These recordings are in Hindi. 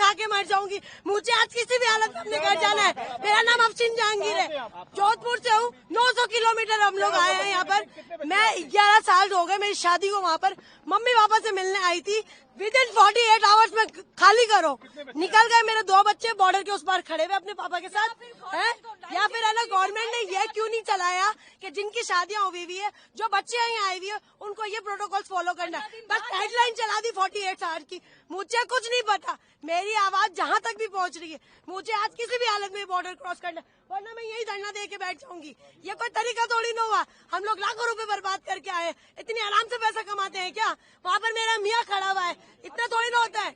खा के मर जाऊंगी। मुझे आज किसी भी हालत में अपने घर जाना है। मेरा नाम अफसीन जहांगीर है, जोधपुर से हूँ। 900 किलोमीटर हम लोग आए हैं यहाँ पर। मैं 11 साल हो गए मेरी शादी को वहाँ पर मम्मी पापा से मिलने आई थी। विदिन 48 आवर्स में खाली करो। निकल गए मेरे 2 बच्चे बॉर्डर के उस पार खड़े हुए अपने पापा के साथ हैं। या फिर है ना, गवर्नमेंट ने ये क्यों नहीं चलाया कि जिनकी शादियां हुई हुई है, जो बच्चे यहाँ आई हुई है, उनको ये प्रोटोकॉल फॉलो करना है। बस हेडलाइन चला दी 48 आवर की। मुझे कुछ नहीं पता, मेरी आवाज जहाँ तक भी पहुँच रही है। मुझे आज किसी भी हालत में बॉर्डर क्रॉस करना, वरना मैं यही धरना दे के बैठ जाऊंगी। ये कोई तरीका थोड़ी ना हुआ। हम लोग लाखों रुपए बर्बाद करके आए, इतनी आराम से पैसा कमाते हैं क्या? वहाँ पर मेरा मियाँ खड़ा हुआ है, इतना थोड़ी ना होता है।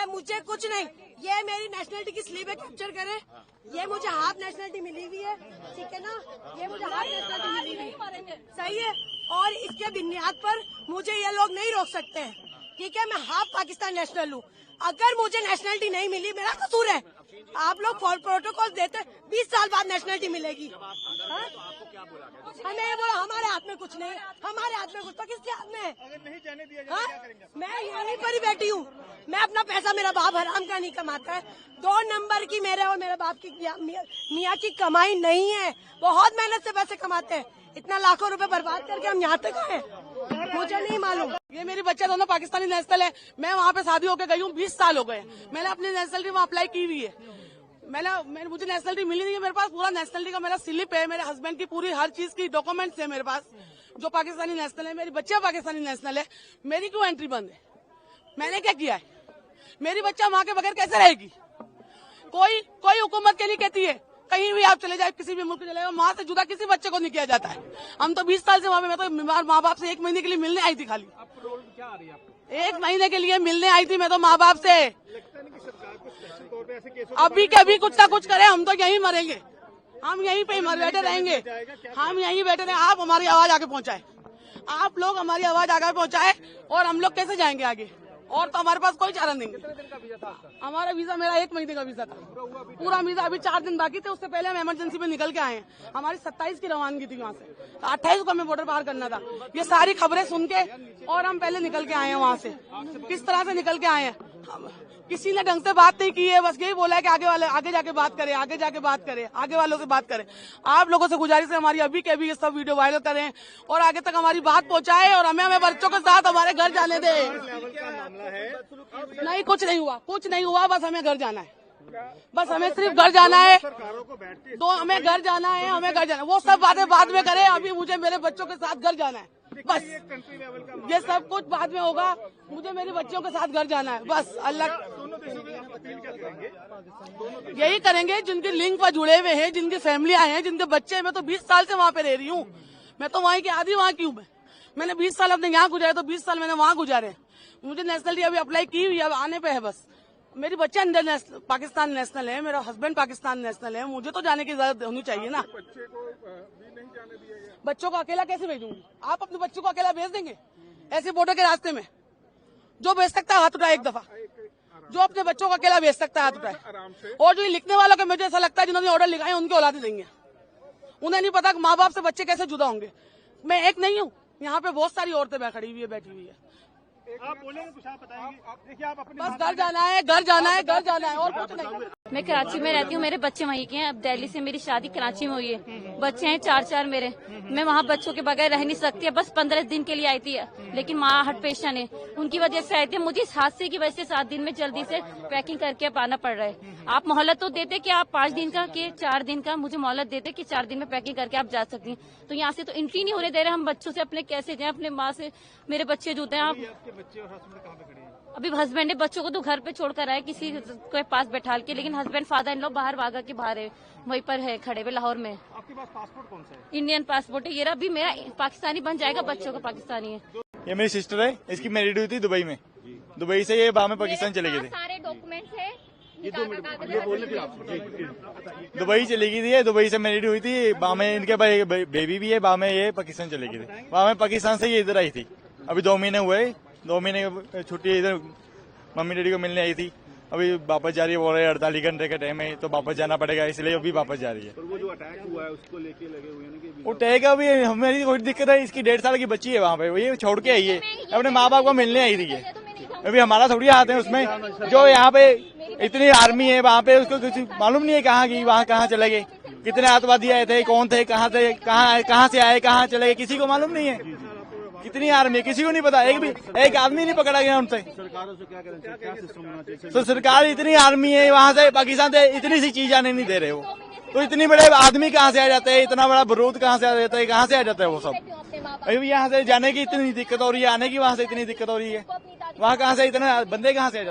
मुझे कुछ नहीं, ये मेरी नेशनलिटी की स्लीप है, कैप्चर करें। ये मुझे हाफ नेशनलिटी मिली हुई है, ठीक है ना? ये मुझे हाफ नेशनलिटी मिली हुई है, सही है। और इसके बुनियाद पर मुझे ये लोग नहीं रोक सकते हैं, ठीक है? मैं हाफ पाकिस्तान नेशनल हूँ। अगर मुझे नेशनलिटी नहीं मिली, मेरा कसूर है। आप लोग प्रोटोकॉल देते, 20 साल बाद नेशनलिटी मिलेगी। हमें ये बोला हमारे हाथ में कुछ नहीं, हमारे हाथ में कुछ तो किसके हाथ में है? अगर नहीं जाने दिया जाए क्या करेंगे? मैं यहीं पर ही बैठी हूँ। मैं अपना पैसा, मेरा बाप हराम का नहीं कमाता है। 2 नंबर की मेरे और मेरे बाप की मियाँ की कमाई नहीं है। बहुत मेहनत से पैसे कमाते हैं। इतना लाखों रुपए बर्बाद करके हम यहाँ तक आए, मुझे नहीं मालूम। ये मेरी बच्चे दोनों पाकिस्तानी नेशनल है। मैं वहाँ पे शादी होकर गई हूँ, 20 साल हो गए। मैंने अपनी नेशनलिटी वहाँ अप्लाई की हुई है। मुझे नेशनलिटी मिली नहीं है। मेरे पास पूरा नेशनलिटी का मेरा स्लिप है, मेरे हस्बैंड की पूरी हर चीज की डॉक्यूमेंट्स है मेरे पास, जो पाकिस्तानी नेशनल है। मेरी बच्चियां पाकिस्तानी नेशनल है। मेरी क्यों एंट्री बंद है? मैंने क्या किया है? मेरी बच्चा वहाँ के बगैर कैसे रहेगी? कोई हुकूमत के लिए कहती है कहीं भी आप चले जाए, किसी भी मुल्क चले जाए, वहाँ से जुदा किसी बच्चे को नहीं किया जाता है। हम तो 20 साल से वहाँ पे, मैं तो बीमार माँ बाप से 1 महीने के लिए मिलने आई थी। खाली क्या आ रही है आपको? 1 महीने के लिए मिलने आई थी मैं तो माँ बाप से। लगता नहीं कि सरकार को स्पेशल तौर पे ऐसे केसों अभी के अभी कुछ ना कुछ करे, हम तो यहीं मरेंगे। हम यहीं पे मर बैठे रहेंगे। हम यहीं बैठे रहे। आप हमारी आवाज आगे पहुंचाए, आप लोग हमारी आवाज आगे पहुंचाए, और हम लोग कैसे जाएंगे आगे? और तो हमारे पास कोई चारा नहीं है। हमारा वीजा, मेरा 1 महीने का वीजा था, पूरा वीजा। अभी 4 दिन बाकी थे, उससे पहले हम इमरजेंसी में निकल के आए हैं। हमारी 27 की रवानगी थी वहाँ से, 28 को हमें बॉर्डर पार करना था। ये सारी खबरें सुन के और हम पहले निकल के आए हैं वहाँ से। किस तरह से निकल के आए हैं? किसी ने ढंग से बात नहीं की है, बस यही बोला है कि आगे जाके बात करें, आगे जाके बात करें, आगे वालों से बात करें। आप लोगों से गुजारिश है हमारी, अभी के अभी ये सब वीडियो वायरल करें और आगे तक हमारी बात पहुंचाए, और हमें बच्चों के साथ हमारे घर जाने दें। नहीं, कुछ नहीं हुआ, बस हमें घर जाना है। बस हमें सिर्फ घर जाना है। हमें घर जाना है, वो सब बातें बाद में करें। अभी मुझे मेरे बच्चों के साथ घर जाना है, बस। ये सब कुछ बाद में होगा, मुझे मेरे बच्चों के साथ घर जाना है, बस। अल्लाह यही करेंगे जिनके लिंक पर जुड़े हुए हैं, जिनकी फैमिलियां हैं, जिनके बच्चे हैं। मैं तो 20 साल से वहाँ पे रह रही हूँ। मैं तो वहीं की आधी वहाँ की हूँ। मैंने 20 साल अपने यहाँ गुजारे, तो 20 साल मैंने वहाँ गुजारे। मुझे नेशनलिटी अभी अप्लाई की हुई है, अब आने पे है बस। मेरी बच्चे अंदर पाकिस्तान नेशनल है, मेरा हस्बैंड पाकिस्तान नेशनल है। मुझे तो जाने की इजाजत होनी चाहिए ना। बच्चों को अकेला कैसे भेजूंगी? आप अपने बच्चों को अकेला भेज देंगे ऐसे बॉर्डर के रास्ते में? जो भेज सकता है हाथ उठाए एक दफा। जो अपने बच्चों को अकेला भेज सकता है हाथ उठाए। और जो लिखने वालों को मुझे ऐसा लगता है जिन्होंने ऑर्डर लिखाए उनके औलादे देंगे। उन्हें नहीं पता कि माँ बाप से बच्चे कैसे जुदा होंगे। मैं एक नहीं हूँ, यहाँ पे बहुत सारी औरतें खड़ी हुई है, बैठी हुई है। आप बोलेंगे कुछ, आप बताएंगे। देखिए, आप अपने बस घर जाना है, घर जाना है, घर जाना है, और कुछ नहीं। मैं कराची में रहती हूँ, मेरे बच्चे वहीं के हैं। अब दिल्ली से मेरी शादी कराची में हुई है, बच्चे हैं 4 मेरे। मैं वहाँ बच्चों के बगैर रह नहीं सकती। बस 15 दिन के लिए आई थी, लेकिन माँ हार्ट पेशेंट है, उनकी वजह से आई थी। मुझे इस हादसे की वजह से 7 दिन में जल्दी से पैकिंग करके अब आना पड़ रहा है। आप मोहलत तो देते कि आप 5 दिन का कि 4 दिन का, मुझे मोहलत देते कि 4 दिन में पैकिंग करके आप जा सकती हैं। तो यहाँ से तो एंट्री नहीं होने दे रहे। हम बच्चों से अपने कैसे जाएं? अपने माँ से मेरे बच्चे जुड़ते हैं। आप अभी हस्बैंड ने बच्चों को तो घर पे छोड़कर आए, किसी के पास बैठा के, लेकिन हस्बैंड फादर इन लोग बाहर वागा के बाहर है, वहीं पर है खड़े हुए लाहौर में। आपके पास पासपोर्ट कौन सा है? इंडियन पासपोर्ट है। ये अभी मेरा पाकिस्तानी बन जाएगा, बच्चों का पाकिस्तानी है। ये मेरी सिस्टर है, इसकी मैरिज हुई थी दुबई में। दुबई से ये बाद में पाकिस्तान चले गए थे। सारे डॉक्यूमेंट्स है, दुबई चली गई थी। दुबई से मैरिज हुई थी, वहाँ में इनके बेबी भी है। वहाँ में ये पाकिस्तान चले गए थे। वहाँ में पाकिस्तान से ये इधर आई थी। अभी 2 महीने हुए, 2 महीने की छुट्टी इधर मम्मी डैडी को मिलने आई थी। अभी वापस जा रही है, बोल रहे 48 घंटे का टाइम है, तो वापस जाना पड़ेगा, इसलिए अभी वापस जा रही है। वो जो अटैक हुआ है उसको लेके लगे हुए हैं कि वो अटैक अभी हमें कोई दिक्कत है। इसकी 1.5 साल की बच्ची है वहाँ पे, ये छोड़ के आई है, अपने माँ बाप को मिलने आई थी। अभी हमारा थोड़ी हाथ है उसमें। जो यहाँ पे इतनी आर्मी है वहाँ पे, उसको कुछ मालूम नहीं है कहाँ की, वहाँ कहाँ चले गए, कितने आतंकवादी आए थे, कौन थे, कहाँ से आए, कहाँ चले गए, किसी को मालूम नहीं है। कितनी आर्मी है किसी को नहीं पता, एक आदमी नहीं पकड़ा गया उनसे। सरकारों से क्या करें, क्या सिस्टम होना चाहिए? तो सरकार इतनी आर्मी है वहाँ से, पाकिस्तान से इतनी सी चीज आने नहीं दे रहे वो, तो इतनी बड़े आदमी कहाँ से आ जाते हैं, इतना बड़ा बारूद कहाँ से आ जाता है, कहाँ से आ जाता है वो सब। अभी यहाँ से जाने की इतनी दिक्कत हो रही है, आने की वहाँ से इतनी दिक्कत हो रही है, वहाँ कहाँ से इतने बंदे कहाँ से आ जाते हैं।